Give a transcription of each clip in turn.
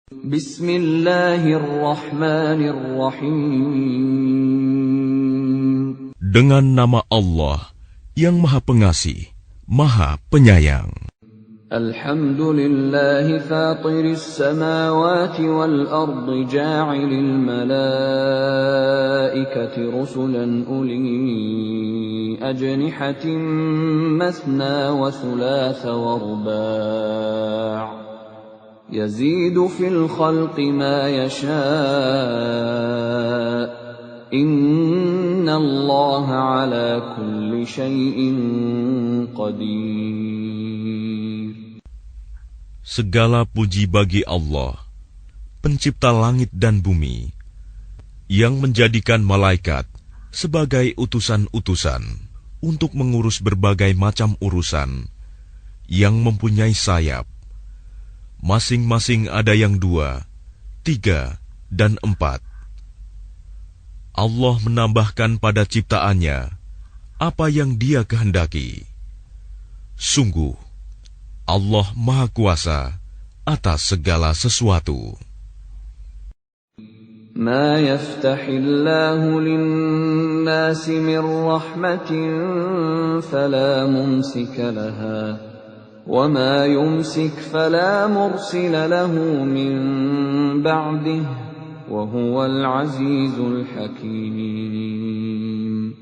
Bismillahirrahmanirrahim. Dengan nama Allah yang Maha Pengasih, Maha Penyayang. Alhamdulillahi fatiris samawati wal ardi ja'ilil malaikati rusulan uli ajnihatin mathna wa thulatha wa ruba' yazidu fil khalqi ma yasha' innallaha ala kulli syai'in qadir. Segala puji bagi Allah, pencipta langit dan bumi, yang menjadikan malaikat sebagai utusan-utusan untuk mengurus berbagai macam urusan, yang mempunyai sayap. Masing-masing ada yang 2, 3, dan 4. Allah menambahkan pada ciptaannya apa yang Dia kehendaki. Sungguh, Allah Maha Kuasa atas segala sesuatu. Ma yaftahillahu lin-nasi min rahmatin fala mumsika laha wa ma yumsik fala mursila lahu min ba'dihi wa huwal azizul hakim.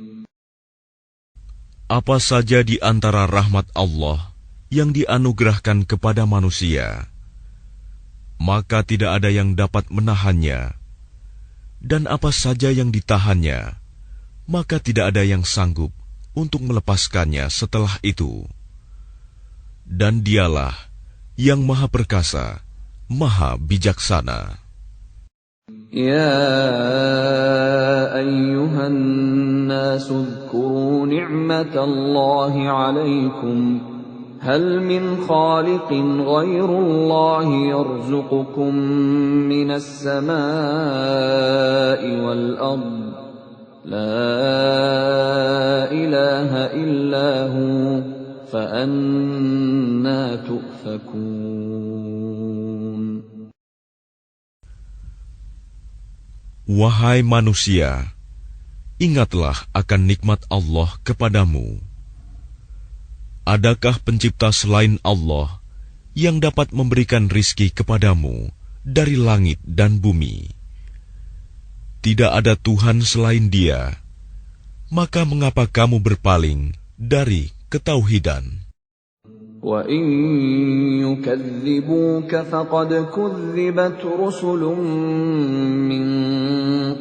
Apa saja di antara rahmat Allah yang dianugerahkan kepada manusia, maka tidak ada yang dapat menahannya, dan apa saja yang ditahannya, maka tidak ada yang sanggup untuk melepaskannya setelah itu. Dan Dialah yang Maha Perkasa, Maha Bijaksana. Ya ayyuhan nasu dzkuru ni'matallahi 'alaikum hal min khaliqin ghairullahi yarzuqukum minas samaa'i wal ard la ilaha illa hu fa anna tu'fakun. Wahai manusia, ingatlah akan nikmat Allah kepadamu. Adakah pencipta selain Allah yang dapat memberikan rizki kepadamu dari langit dan bumi? Tidak ada Tuhan selain Dia. Maka mengapa kamu berpaling dari ketauhidan? Wa in yukadzibuka faqad kudzibat rusulun min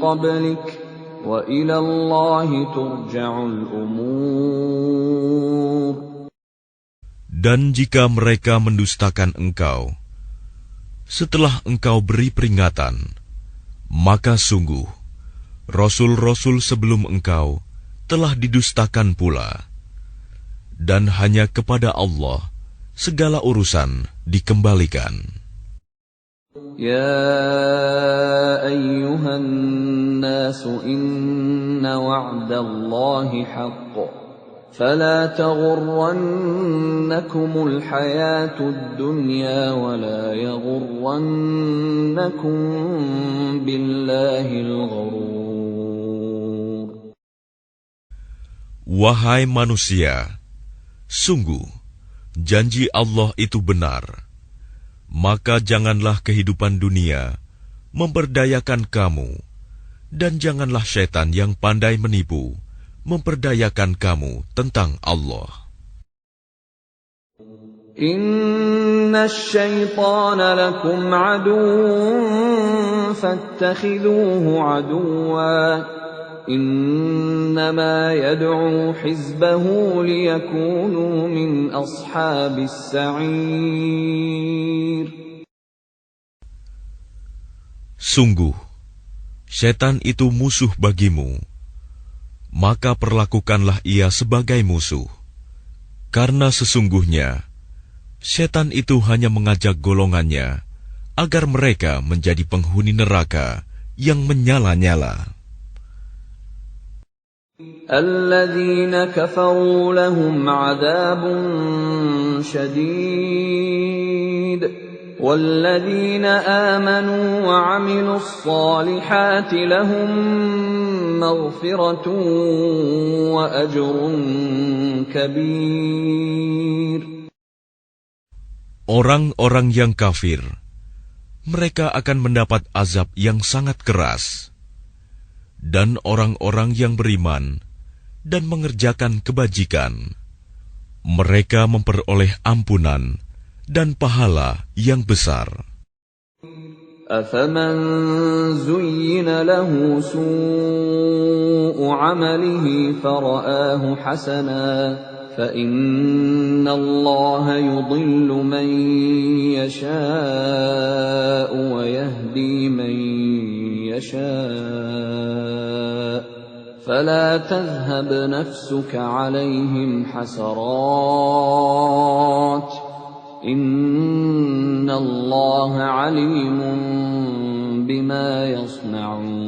qablik wa ila Allahi turja'ul umur. Dan jika mereka mendustakan engkau, setelah engkau beri peringatan, maka sungguh, Rasul-Rasul sebelum engkau telah didustakan pula. Dan hanya kepada Allah segala urusan dikembalikan. Ya ayyuhan nasu inna wa'dallahi haqq. فلا تغرنكم الحياة الدنيا ولا يغرنكم بالله الغرور. Wahai manusia, sungguh janji Allah itu benar. Maka janganlah kehidupan dunia memperdayakan kamu, dan janganlah syaitan yang pandai menipu memperdayakan kamu tentang Allah. Inna syaitana lakum aduwwun fattakhidhuhu aduwwa. Innama yad'u hizbahu liyakunu min ashabis sa'ir. Sungguh, syaitan itu musuh bagimu. Maka perlakukanlah ia sebagai musuh, karena sesungguhnya syaitan itu hanya mengajak golongannya agar mereka menjadi penghuni neraka yang menyala-nyala. Alladzina kafaru lahum 'adzabun syadid وَالَّذِينَ آمَنُوا وَعَمِلُوا الصَّالِحَاتِ لَهُم مَّغْفِرَةٌ وَأَجْرٌ كَبِيرٌ. Orang-orang yang kafir, mereka akan mendapat azab yang sangat keras. Dan orang-orang yang beriman dan mengerjakan kebajikan, mereka memperoleh ampunan dan pahala yang besar. أَفَمَنْ زُيِّنَ لَهُ سُوءُ عَمَلِهِ فَرَآهُ حَسَنًا فَإِنَّ اللَّهَ يُضِلُّ مَن يَشَاءُ وَيَهْدِي مَن يَشَاءُ فَلَا تَذْهَبْ نَفْسُكَ عَلَيْهِمْ حَسَرَاتٍ إِنَّ اللَّهَ عَلِيمٌ بِمَا يَصْنَعُونَ.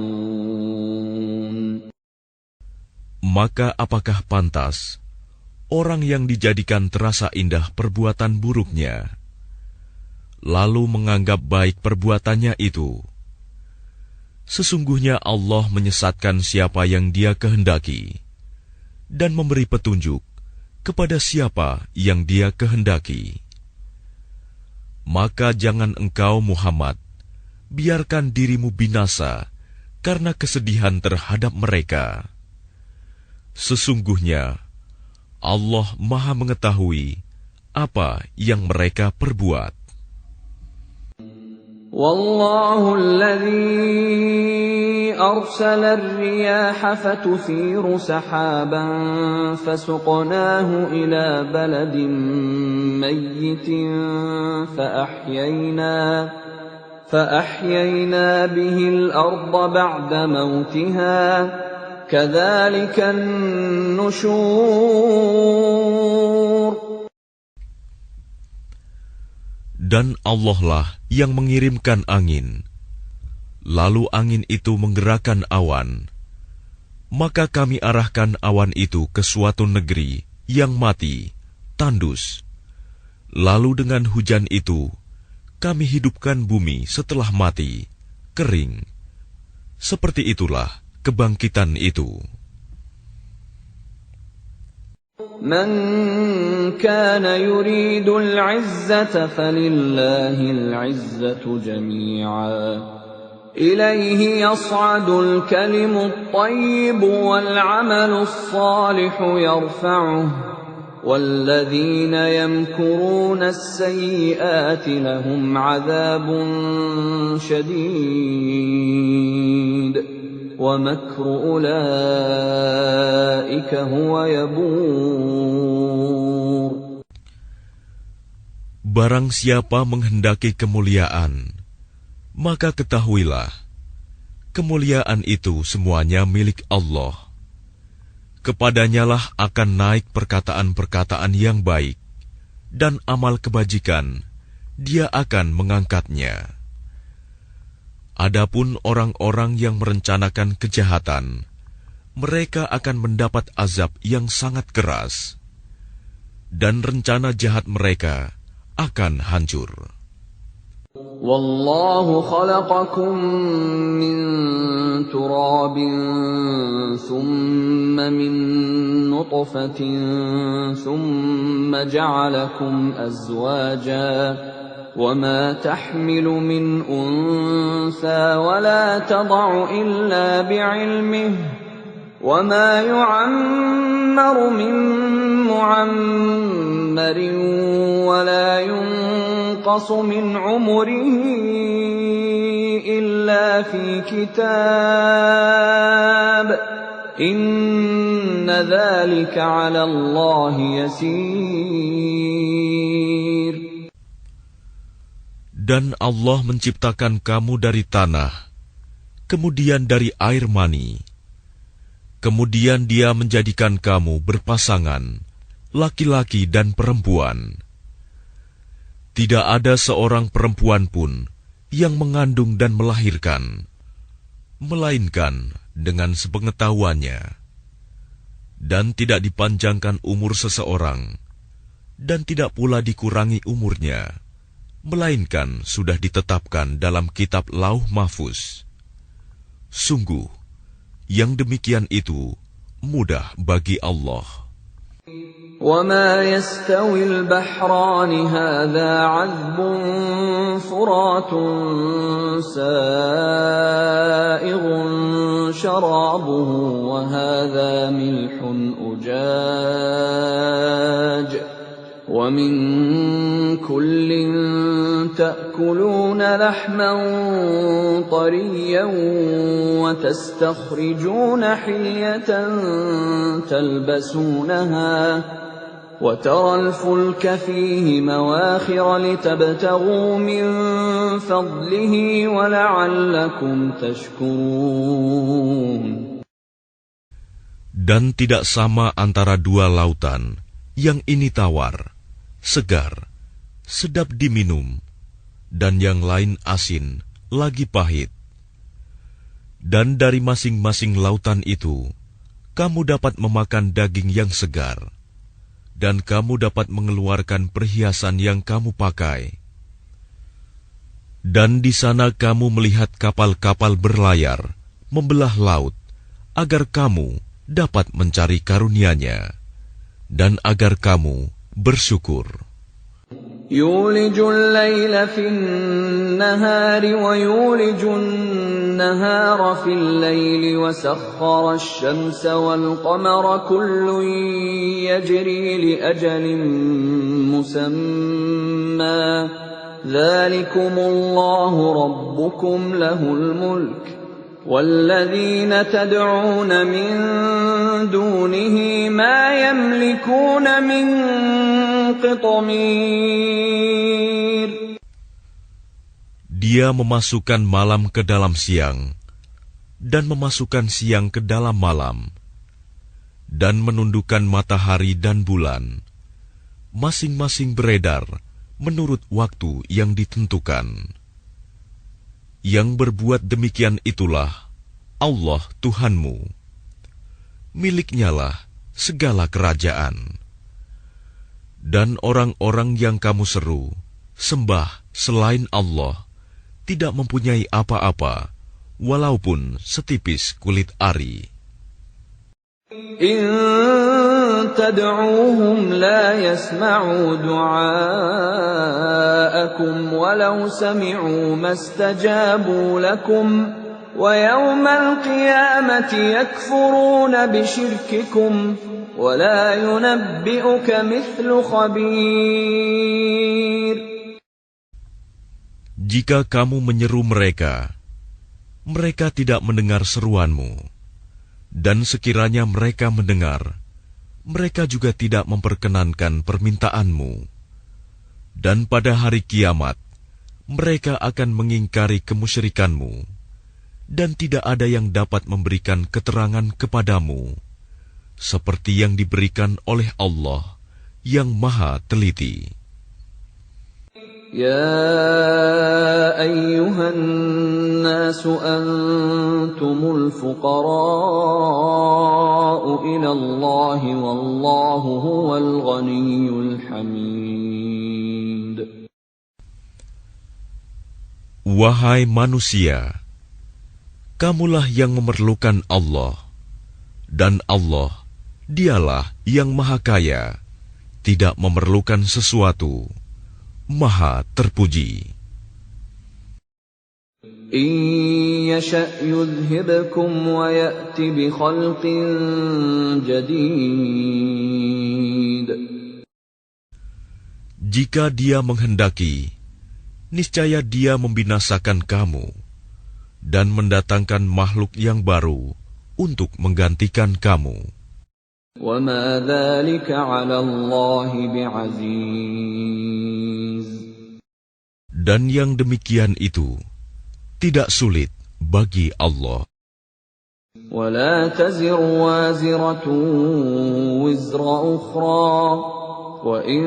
Maka apakah pantas orang yang dijadikan terasa indah perbuatan buruknya, lalu menganggap baik perbuatannya itu? Sesungguhnya Allah menyesatkan siapa yang Dia kehendaki dan memberi petunjuk kepada siapa yang Dia kehendaki. Maka jangan engkau Muhammad biarkan dirimu binasa karena kesedihan terhadap mereka. Sesungguhnya Allah Maha mengetahui apa yang mereka perbuat. Wallahu alladhi arsala ar-riyaha fatuthiru sahaban fasuqnahu ila baladin mayyitin فأحيينا به الأرض بعد موتها كذلك النشور. Dan Allah lah yang mengirimkan angin, lalu angin itu menggerakkan awan, maka kami arahkan awan itu ke suatu negeri yang mati, tandus. Lalu dengan hujan itu kami hidupkan bumi setelah mati, kering. Seperti itulah kebangkitan itu. Man kana yuridu al-'izzata falillahi al-'izzatu jami'a. Ilayhi yas'adu al-kalimu at-tayyibu wal-'amalu as-salihu yarfa'uhu. وَالَّذِينَ يَمْكُرُونَ السَّيِّئَاتِ لَهُمْ عَذَابٌ شَدِيدٌ وَمَكْرُ أُولَئِكَ هُوَ يَبُورُ. Barang siapa menghendaki kemuliaan, maka ketahuilah, kemuliaan itu semuanya milik Allah. Kepadanyalah akan naik perkataan-perkataan yang baik, dan amal kebajikan, Dia akan mengangkatnya. Adapun orang-orang yang merencanakan kejahatan, mereka akan mendapat azab yang sangat keras, dan rencana jahat mereka akan hancur. Wallahu khalaqakum min turabin thumma min nutfatin thumma ja'alakum azwaja wa ma tahmilu min untha wa la tad'u illa bi'ilmihi wa ma yu'ammaru min mu'ammarin wa la ينقص من عمره إلا في كتاب إن ذلك على الله يسير. Dan Allah menciptakan kamu dari tanah, kemudian dari air mani. Kemudian Dia menjadikan kamu berpasangan, laki-laki dan perempuan. Tidak ada seorang perempuan pun yang mengandung dan melahirkan, melainkan dengan sepengetahuannya. Dan tidak dipanjangkan umur seseorang, dan tidak pula dikurangi umurnya, melainkan sudah ditetapkan dalam kitab Lauh Mahfuz. Sungguh, yang demikian itu mudah bagi Allah. وَمَا يَسْتَوِي الْبَحْرَانِ هَذَا عَذْبٌ فُرَاتٌ سَائِغٌ شَرَابُهُ وَهَذَا مِلْحٌ أُجَاجٌ وَمِنْ كُلٍّ تَأْكُلُونَ لَحْمًا طَرِيًّا وَتَسْتَخْرِجُونَ حِلْيَةً تَلْبَسُونَهَا وَتَرَى الْفُلْكَ فِيهِ مَوَاخِرَ لِتَبْتَغُوا مِنْ فَضْلِهِ وَلَعَلَّكُمْ تَشْكُرُونَ. Dan tidak sama antara dua lautan, yang ini tawar, segar, sedap diminum, dan yang lain asin, lagi pahit. Dan dari masing-masing lautan itu, kamu dapat memakan daging yang segar, dan kamu dapat mengeluarkan perhiasan yang kamu pakai. Dan di sana kamu melihat kapal-kapal berlayar, membelah laut, agar kamu dapat mencari karunia-Nya, dan agar kamu bersyukur. يولج الليل في النهار ويولج النهار في الليل وسخر الشمس والقمر كل يجري لأجل مسمى ذلكم الله ربكم له الملك وَالَّذِينَ تَدْعُونَ مِن دُونِهِ مَا يَمْلِكُونَ مِن قِطْمِيرٍ. Dia memasukkan malam ke dalam siang, dan memasukkan siang ke dalam malam, dan menundukkan matahari dan bulan, masing-masing beredar menurut waktu yang ditentukan. Yang berbuat demikian itulah Allah Tuhanmu. Miliknyalah segala kerajaan. Dan orang-orang yang kamu seru, sembah selain Allah, tidak mempunyai apa-apa, walaupun setipis kulit ari. إن تدعوهم لا يسمعوا دعاءكم ولو سمعوا ما استجابوا لكم ويوم القيامة يكفرون بشرككم ولا ينبئك مثل خبير. Jika kamu menyeru mereka, mereka tidak mendengar seruanmu. Dan sekiranya mereka mendengar, mereka juga tidak memperkenankan permintaanmu. Dan pada hari kiamat, mereka akan mengingkari kemusyrikanmu, dan tidak ada yang dapat memberikan keterangan kepadamu, seperti yang diberikan oleh Allah yang Maha Teliti. يا أيها الناس أنتم الفقراء إلى الله والله هو الغني الحميد. Wahai manusia, kamulah yang memerlukan Allah, dan Allah, Dialah yang Maha Kaya, tidak memerlukan sesuatu, Maha terpuji. إن يشأ يذهبكم ويأت بخلق جديد. Jika Dia menghendaki, niscaya Dia membinasakan kamu dan mendatangkan makhluk yang baru untuk menggantikan kamu. وما ذلك على الله بعزيز. Dan yang demikian itu tidak sulit bagi Allah. ولا تزر وازرة وزر أخرى وإن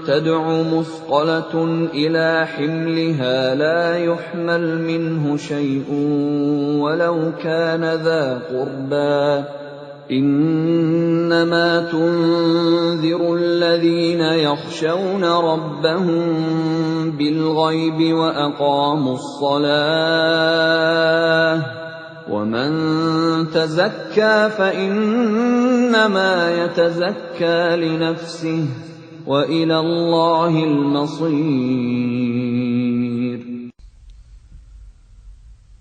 تدع مثقلة إلى حملها لا يحمل منه شيء ولو كان ذا قربى إنما تنذر الذين يخشون ربهم بِالْغَيْبِ وَأَقَامُوا الصَّلَاةَ وَمَنْ تَزَكَّى فَإِنَّمَا يَتَزَكَّى لِنَفْسِهِ وَإِلَى اللَّهِ الْمَصِيرُ.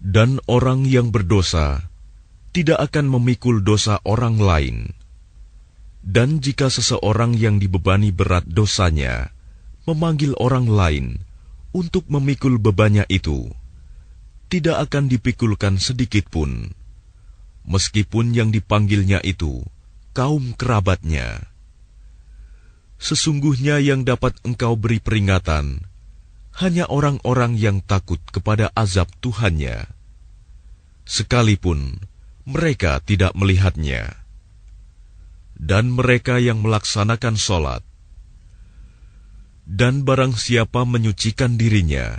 Dan orang yang berdosa tidak akan memikul dosa orang lain. Dan jika seseorang yang dibebani berat dosanya memanggil orang lain untuk memikul bebannya itu, tidak akan dipikulkan sedikit pun, meskipun yang dipanggilnya itu kaum kerabatnya. Sesungguhnya yang dapat engkau beri peringatan hanya orang-orang yang takut kepada azab Tuhannya, sekalipun mereka tidak melihatnya. Dan mereka yang melaksanakan sholat. Dan barang siapa menyucikan dirinya,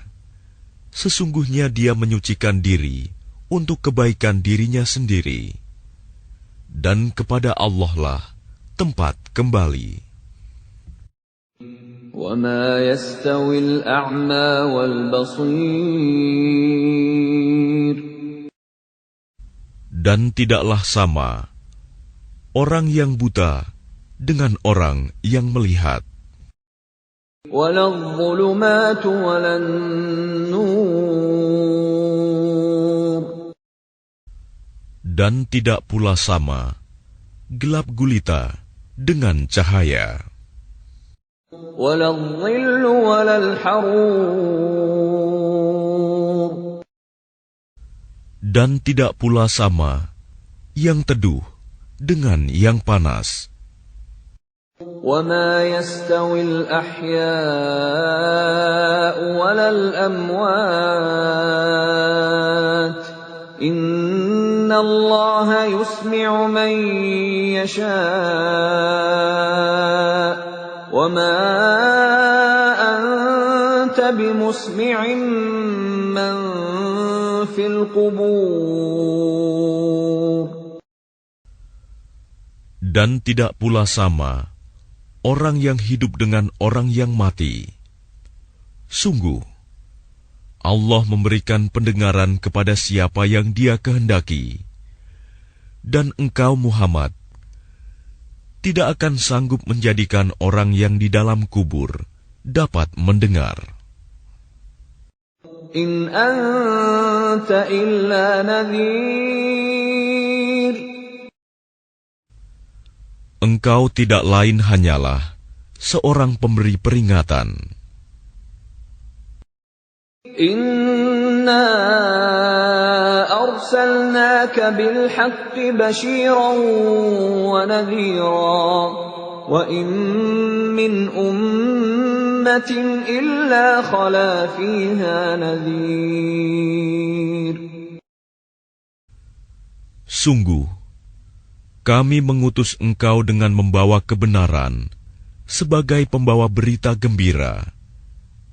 sesungguhnya dia menyucikan diri untuk kebaikan dirinya sendiri. Dan kepada Allah lah tempat kembali. وَمَا يَسْتَوِي الْأَعْمَى وَالْبَصِيرُ. Dan tidaklah sama orang yang buta dengan orang yang melihat. وَلَا الظُّلُمَاتُ وَلَا النُّورُ. Dan tidak pula sama gelap gulita dengan cahaya. وَلَا الظِّلُّ وَلَا الْحَرُورُ. Dan tidak pula sama yang teduh dengan yang panas. وَمَا يَسْتَوِي الْأَحْيَاءُ وَلَا الْأَمْوَاتُ إِنَّ اللَّهَ يُسْمِعُ مَن يَشَاءُ وَمَا أَنتَ بِمُسْمِعٍ مَّن فِي الْقُبُورِ. Dan tidak pula sama orang yang hidup dengan orang yang mati. Sungguh, Allah memberikan pendengaran kepada siapa yang Dia kehendaki. Dan engkau Muhammad tidak akan sanggup menjadikan orang yang di dalam kubur dapat mendengar. In anta illa nadhir. Engkau tidak lain hanyalah seorang pemberi peringatan. Inna arsalnaka bil haqqi bashiran wa nadhira wa in min ummatin illa khala fiha nadhir. Sungguh, kami mengutus engkau dengan membawa kebenaran sebagai pembawa berita gembira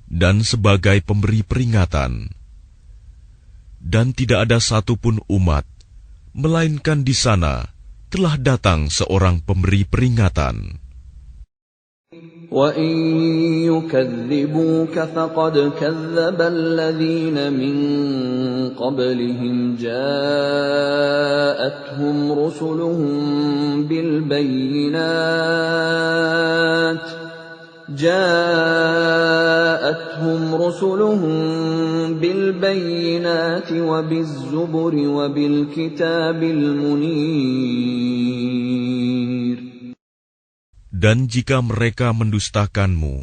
dan sebagai pemberi peringatan. Dan tidak ada satupun umat, melainkan di sana telah datang seorang pemberi peringatan. وَإِن يُكَذِّبُوكَ فَقَدْ كَذَّبَ الَّذِينَ مِن قَبْلِهِمْ جَاءَتْهُمْ رُسُلُهُم بِالْبَيِّنَاتِ وَبِالزُّبُرِ وَبِالْكِتَابِ الْمُنِيرِ. Dan jika mereka mendustakanmu,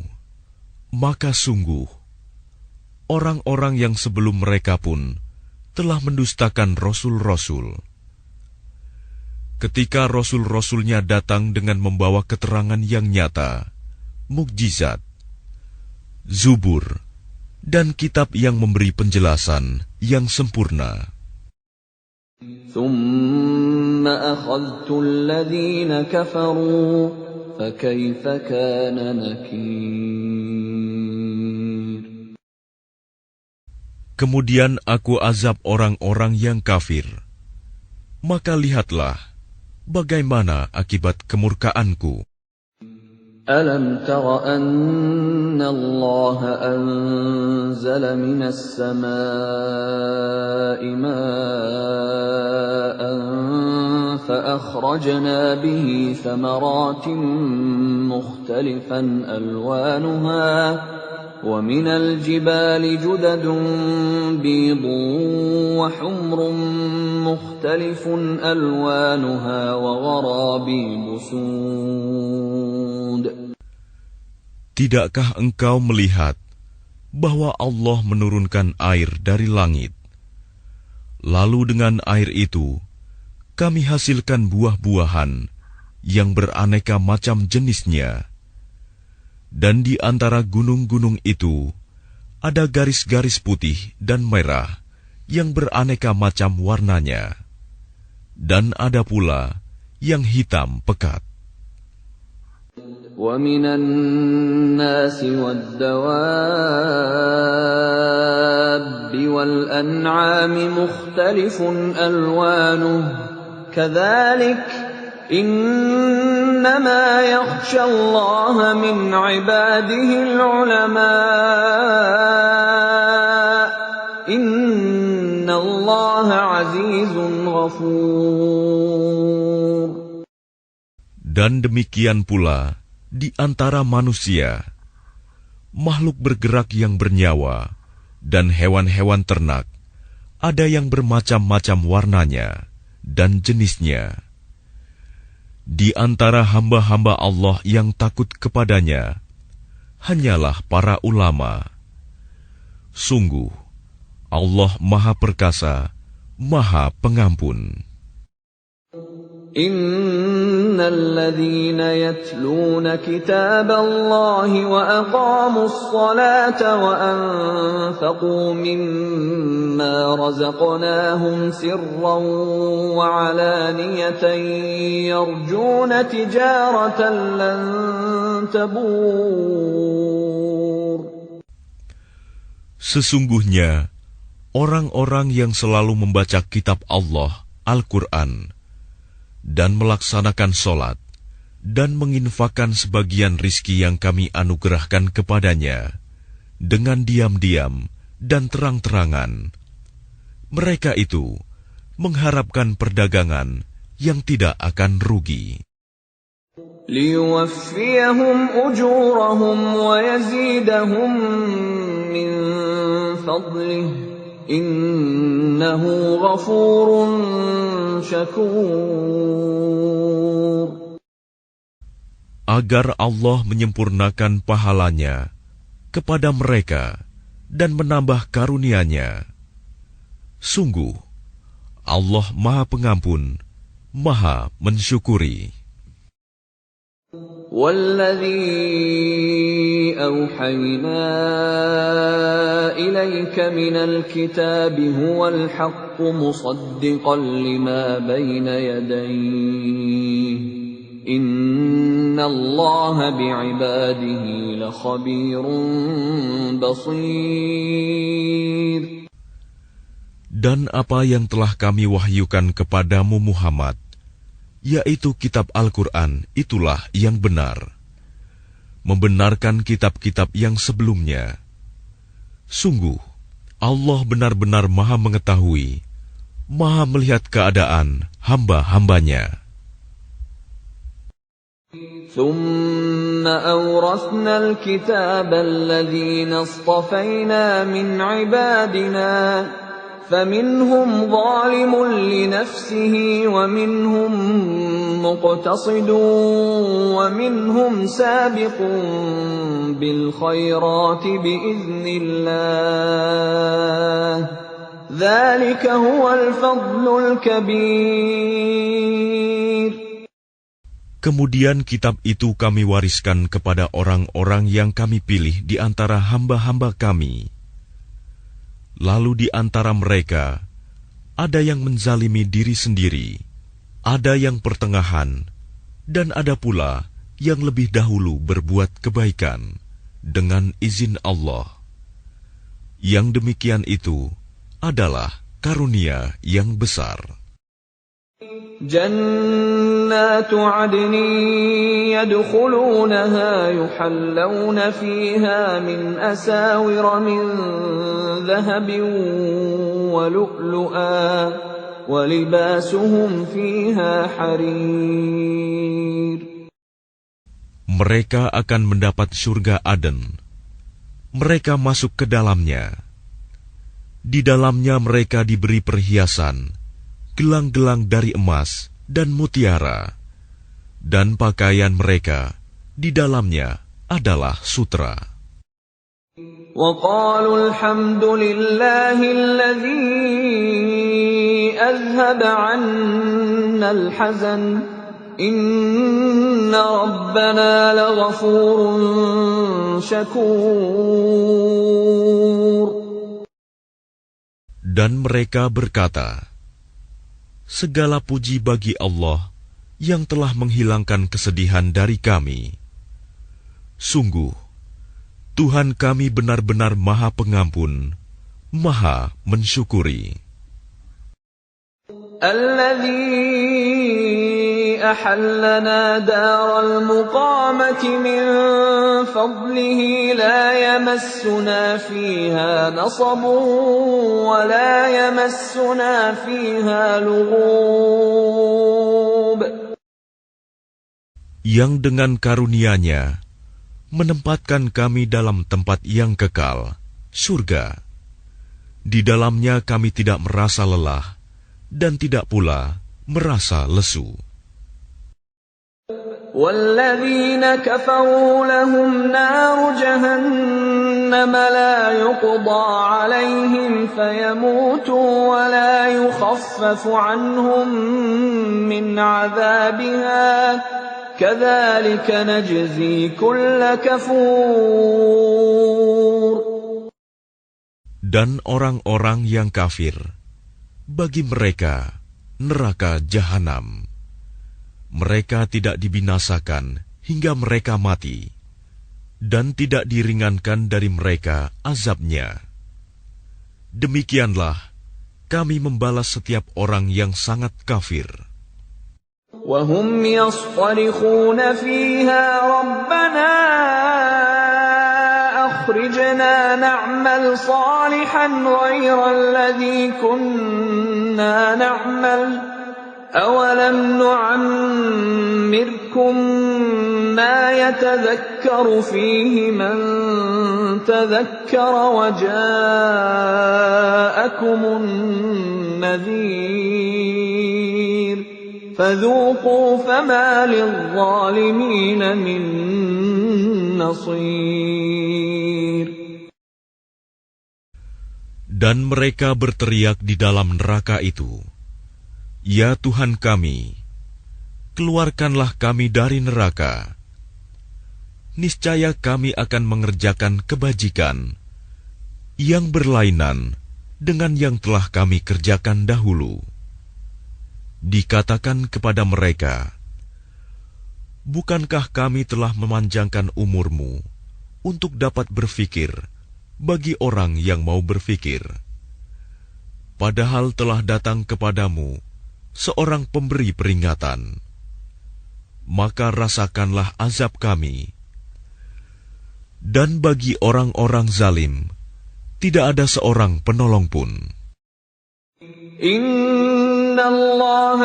maka sungguh orang-orang yang sebelum mereka pun telah mendustakan rasul-rasul. Ketika rasul-rasulnya datang dengan membawa keterangan yang nyata, mukjizat, zubur, dan kitab yang memberi penjelasan yang sempurna. ثُمَّ أَخَذْتُ الَّذِينَ كَفَرُوا فَكَيْفَ كَانَ نَكِيرِ. Kemudian aku azab orang-orang yang kafir. Maka lihatlah bagaimana akibat kemurkaanku. ألم تر أن الله أنزل من السماء ماء فأخرجنا به ثمرات مختلفا ألوانها ومن الجبال جدد بيض وحمر مختلف ألوانها وغرابيب سود. Tidakkah engkau melihat bahwa Allah menurunkan air dari langit? Lalu dengan air itu, kami hasilkan buah-buahan yang beraneka macam jenisnya. Dan di antara gunung-gunung itu, ada garis-garis putih dan merah yang beraneka macam warnanya. Dan ada pula yang hitam pekat. وَمِنَ النَّاسِ وَالدَّوَابِّ وَالْأَنْعَامِ مُخْتَلِفٌ أَلْوَانُهُ كَذَلِكَ إِنَّمَا يَخْشَى اللَّهَ مِنْ عِبَادِهِ الْعُلَمَاءُ إِنَّ اللَّهَ عَزِيزٌ غَفُورٌ. Dan demikian pula di antara manusia, makhluk bergerak yang bernyawa, dan hewan-hewan ternak, ada yang bermacam-macam warnanya dan jenisnya. Di antara hamba-hamba Allah yang takut kepadanya, hanyalah para ulama. Sungguh, Allah Maha Perkasa, Maha Pengampun. Innalladzina yatluna kitaballahi wa aqamus salata wa anfaqu mimma razaqnahum sirran wa alaniyatan yarjuna tijaratan lan tabur. Sesungguhnya orang-orang yang selalu membaca kitab Allah, Al-Quran, dan melaksanakan sholat, dan menginfakkan sebagian rizki yang kami anugerahkan kepadanya, dengan diam-diam dan terang-terangan. Mereka itu mengharapkan perdagangan yang tidak akan rugi. Liyuwaffiyahum ujurahum wa yazidahum min fadlih, innahu ghafurun syakur. Agar Allah menyempurnakan pahalanya kepada mereka dan menambah karunia-Nya. Sungguh, Allah Maha Pengampun, Maha Mensyukuri. وَالَّذِي أَوْحَيْنَا إِلَيْكَ مِنَ الْكِتَابِ هُوَ الْحَقُّ مُصَدِّقًا لِمَا بَيْنَ يَدَيْهِ إِنَّ اللَّهَ بِعِبَادِهِ لَخَبِيرٌ بَصِيرٌ. Dan apa yang telah kami wahyukan kepadamu Muhammad, yaitu kitab Al-Quran, itulah yang benar, membenarkan kitab-kitab yang sebelumnya. Sungguh, Allah benar-benar Maha mengetahui, Maha melihat keadaan hamba-hambanya. ثُمَّ أَوْرَثْنَا الْكِتَابَ الَّذِينَ اصْطَفَيْنَا مِنْ عِبَادِنَا فَمِنْهُمْ ظَالِمٌ لِنَفْسِهِ وَمِنْهُمْ مُقْتَصِدٌ وَمِنْهُمْ سَابِقٌ بِالْخَيْرَاتِ بِإِذْنِ اللَّهِ ذَلِكَ هُوَ الْفَضْلُ الْكَبِيرُ. Kemudian kitab itu kami wariskan kepada orang-orang yang kami pilih di antara hamba-hamba kami. Lalu di antara mereka, ada yang menzalimi diri sendiri, ada yang pertengahan, dan ada pula yang lebih dahulu berbuat kebaikan dengan izin Allah. Yang demikian itu adalah karunia yang besar. جنات عدن يدخلونها يحلون فيها من أساور من ذهب ولؤلؤا ولباسهم فيها حرير. Mereka akan mendapat surga Aden. Mereka masuk ke dalamnya. Di dalamnya mereka diberi perhiasan, gelang-gelang dari emas dan mutiara, dan pakaian mereka di dalamnya adalah sutra. وَقَالُوا الْحَمْدُ لِلَّهِ الَّذِي أَذْهَبَ عَنَّا الْحَزَنَ إِنَّ رَبَّنَا لَغَفُورٌ شَكُورٌ. Dan mereka berkata, segala puji bagi Allah yang telah menghilangkan kesedihan dari kami. Sungguh, Tuhan kami benar-benar Maha Pengampun, Maha mensyukuri. الذي أحلنا دار المقامة من فضله لا يمسنا فيها نصب ولا يمسنا فيها لغوب. Yang dengan karunia-Nya menempatkan kami dalam tempat yang kekal, surga. Di dalamnya kami tidak merasa lelah dan tidak pula merasa lesu. وَالَّذِينَ كَفَرُوا لَهُمْ نَارُ جَهَنَّمَ لَا يُقْضَى عَلَيْهِمْ فَيَمُوتُوا وَلَا يُخَفَّفُ عَنْهُمْ مِنْ عَذَابِهَا كَذَلِكَ نَجْزِي كُلَّ كَفُورٍ. Dan orang-orang yang kafir, bagi mereka neraka jahanam. Mereka tidak dibinasakan hingga mereka mati, dan tidak diringankan dari mereka azabnya. Demikianlah kami membalas setiap orang yang sangat kafir. وَهُمْ يَصْطَرِخُونَ فِيهَا رَبَّنَا أَخْرِجْنَا نَعْمَلْ صَالِحًا غَيْرَ الَّذِي كُنَّا نَعْمَلُ أَوَلَمْ نُعَمِّرْكُم مَّا يَتَذَكَّرُ فِيهِ مَن تَذَكَّرَ وَجَاءَكُمُ النَّذِيرُ فَذُوقُوا فَمَا لِلظَّالِمِينَ مِن نَّصِيرٍ. Dan mereka berteriak di dalam neraka itu, ya Tuhan kami, keluarkanlah kami dari neraka. Niscaya kami akan mengerjakan kebajikan yang berlainan dengan yang telah kami kerjakan dahulu. Dikatakan kepada mereka, bukankah kami telah memanjangkan umurmu untuk dapat berfikir bagi orang yang mau berfikir? Padahal telah datang kepadamu seorang pemberi peringatan. Maka rasakanlah azab kami. Dan bagi orang-orang zalim, tidak ada seorang penolong pun. Inna Allah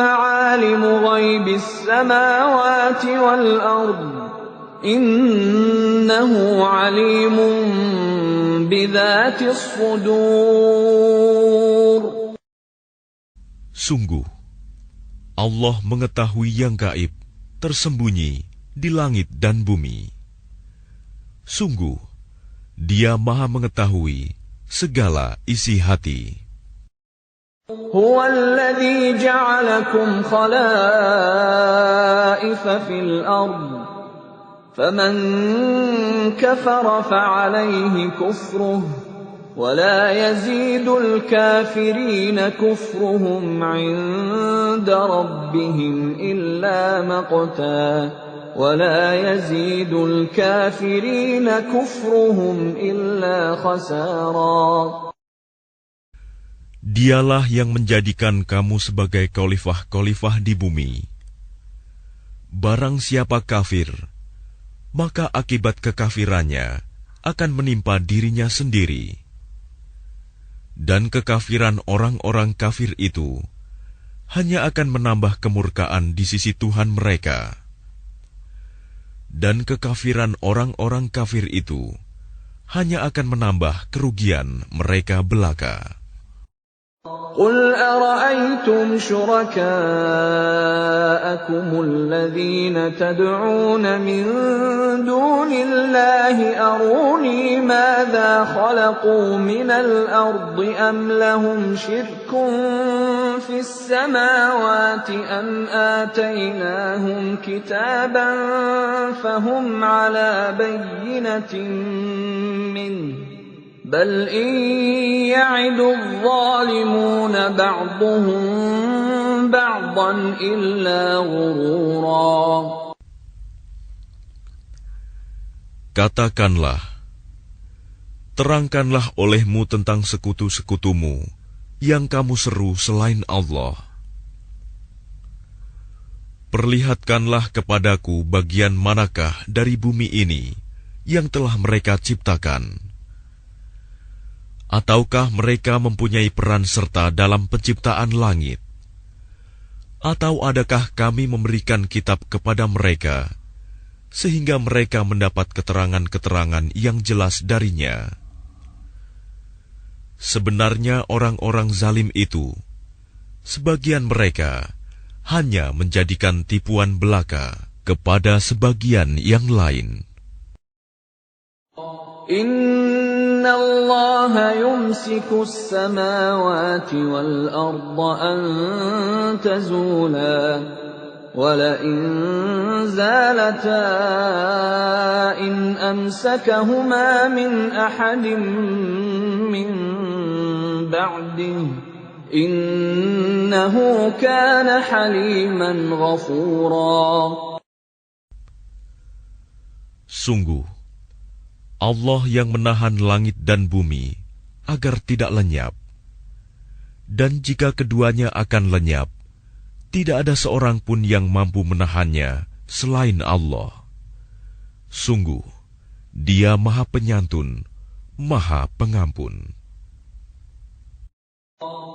alimu ghaibis samawati wal ard. Innahu alimun bidhatis sudur. Sungguh, Allah mengetahui yang gaib, tersembunyi di langit dan bumi. Sungguh, Dia Maha mengetahui segala isi hati. Huwa alladhi ja'alakum khalaifa fil ard. Faman kafara fa'alayhi kufruh. ولا يزيد الكافرين كفرهم عند ربهم إلا مقتا ولا يزيد الكافرين كفرهم إلا خسارا. Dialah yang menjadikan kamu sebagai khalifah-khalifah di bumi. Barang siapa kafir, maka akibat kekafirannya akan menimpa dirinya sendiri. Dan kekafiran orang-orang kafir itu hanya akan menambah kemurkaan di sisi Tuhan mereka. Dan kekafiran orang-orang kafir itu hanya akan menambah kerugian mereka belaka. قُلْ أَرَأَيْتُمْ شُرَكَاءَكُمُ الَّذِينَ تَدْعُونَ مِن دُونِ اللَّهِ أَرُونِي مَاذَا خَلَقُوا مِنَ الْأَرْضِ أَمْ لَهُمْ شِرْكٌ فِي السَّمَاوَاتِ أَمْ آتَيْنَاهُمْ كِتَابًا فَهُمْ عَلَى بَيِّنَةٍ مِّنْهُ بل إن يعد الظالمون بعضهم بعضا إلا غرورا. Katakanlah, terangkanlah olehmu tentang sekutu-sekutumu yang kamu seru selain Allah. Perlihatkanlah kepadaku bagian manakah dari bumi ini yang telah mereka ciptakan. Ataukah mereka mempunyai peran serta dalam penciptaan langit? Atau adakah kami memberikan kitab kepada mereka, sehingga mereka mendapat keterangan-keterangan yang jelas darinya? Sebenarnya orang-orang zalim itu, sebagian mereka hanya menjadikan tipuan belaka kepada sebagian yang lain. Inna Allah yumsiku as-samawati wal arda an tazula wa la in zalata in amsakahuma min ahadin min ba'dihi innahu kana haliman ghafura. Sungguh Allah yang menahan langit dan bumi agar tidak lenyap. Dan jika keduanya akan lenyap, tidak ada seorang pun yang mampu menahannya selain Allah. Sungguh, Dia Maha Penyantun, Maha Pengampun.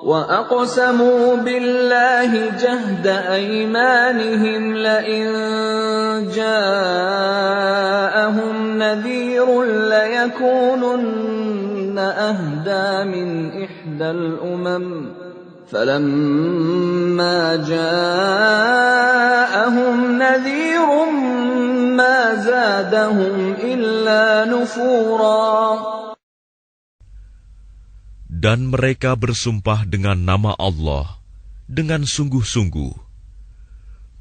وَأَقْسَمُوا بِاللَّهِ جَهْدَ أَيْمَانِهِمْ لَئِن جَاءَهُمْ نَذِيرٌ لَيَكُونُنَّ أَهْدَىٰ مِنْ إِحْدَى الْأُمَمِ فَلَمَّا جَاءَهُمْ نَذِيرٌ مَا زَادَهُمْ إِلَّا نُفُورًا. Dan mereka bersumpah dengan nama Allah dengan sungguh-sungguh,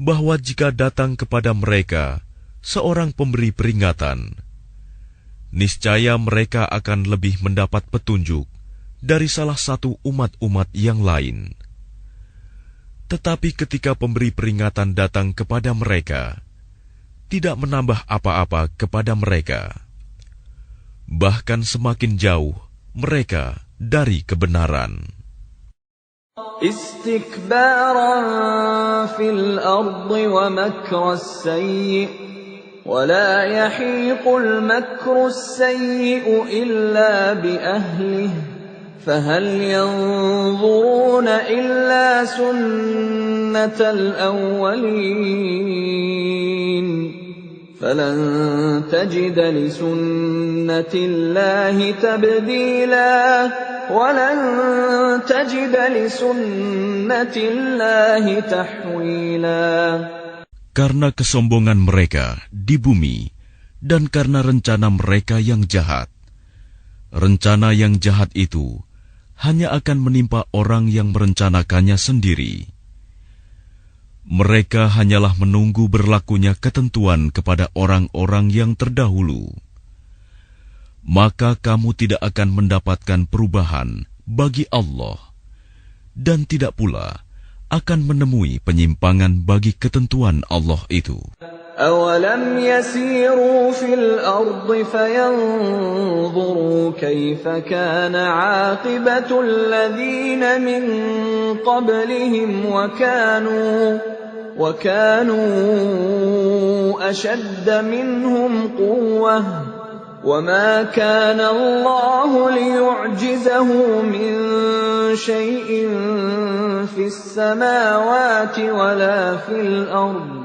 bahwa jika datang kepada mereka seorang pemberi peringatan, niscaya mereka akan lebih mendapat petunjuk dari salah satu umat-umat yang lain. Tetapi ketika pemberi peringatan datang kepada mereka, tidak menambah apa-apa kepada mereka, bahkan semakin jauh mereka dari kebenaran. Istikbaran fil ardi wa makras sayyi wa la yahiqul makras sayyi illa bi ahlihi fahal yanzuruna illa sunnatal awwalin فَلَن تَجِدَ لِسُنَّةِ اللَّهِ تَبْدِيلًا وَلَن تَجِدَ لِسُنَّةِ اللَّهِ تَحْوِيلًا. Karena kesombongan mereka di bumi dan karena rencana mereka yang jahat. Rencana yang jahat itu hanya akan menimpa orang yang merencanakannya sendiri. Mereka hanyalah menunggu berlakunya ketentuan kepada orang-orang yang terdahulu. Maka kamu tidak akan mendapatkan perubahan bagi Allah, dan tidak pula akan menemui penyimpangan bagi ketentuan Allah itu. أَوَلَمْ يَسِيرُوا فِي الْأَرْضِ فَيَنْظُرُوا كَيْفَ كَانَ عَاقِبَةُ الَّذِينَ مِنْ قَبْلِهِمْ وَكَانُوا أَشَدَّ مِنْهُمْ قُوَّةً وَمَا كَانَ اللَّهُ لِيُعْجِزَهُ مِنْ شَيْءٍ فِي السَّمَاوَاتِ وَلَا فِي الْأَرْضِ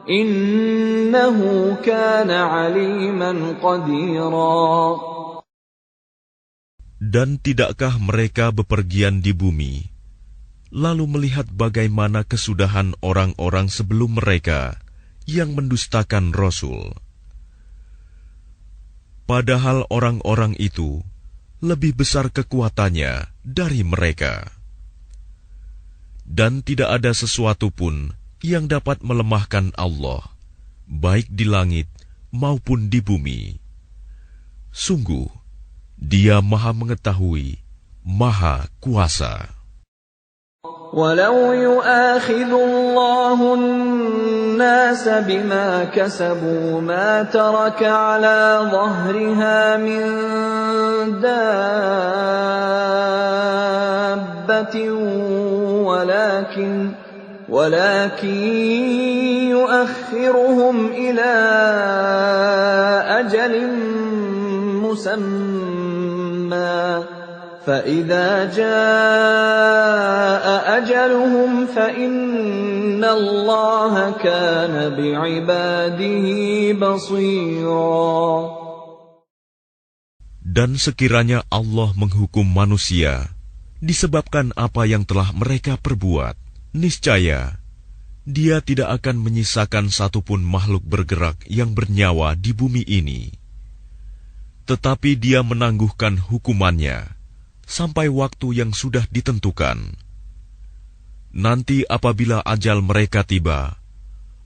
Innahu kana aliman qadira. Dan tidakkah mereka bepergian di bumi, lalu melihat bagaimana kesudahan orang-orang sebelum mereka yang mendustakan Rasul? Padahal orang-orang itu lebih besar kekuatannya dari mereka. Dan tidak ada sesuatu pun yang dapat melemahkan Allah, baik di langit maupun di bumi. Sungguh, Dia Maha Mengetahui, Maha Kuasa. Walau yu'akhidhu Allahu an-nasa bima kasabu ma taraka ala dhahriha min dabbatin ولكن يؤخرهم إلى أجل مسمى فإذا جاء أجلهم فإن الله كان بعباده بصيرا. Dan sekiranya Allah menghukum manusia disebabkan apa yang telah mereka perbuat, niscaya Dia tidak akan menyisakan satupun makhluk bergerak yang bernyawa di bumi ini. Tetapi Dia menangguhkan hukumannya sampai waktu yang sudah ditentukan. Nanti apabila ajal mereka tiba,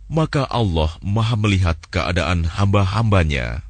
maka Allah Maha melihat keadaan hamba-hambanya.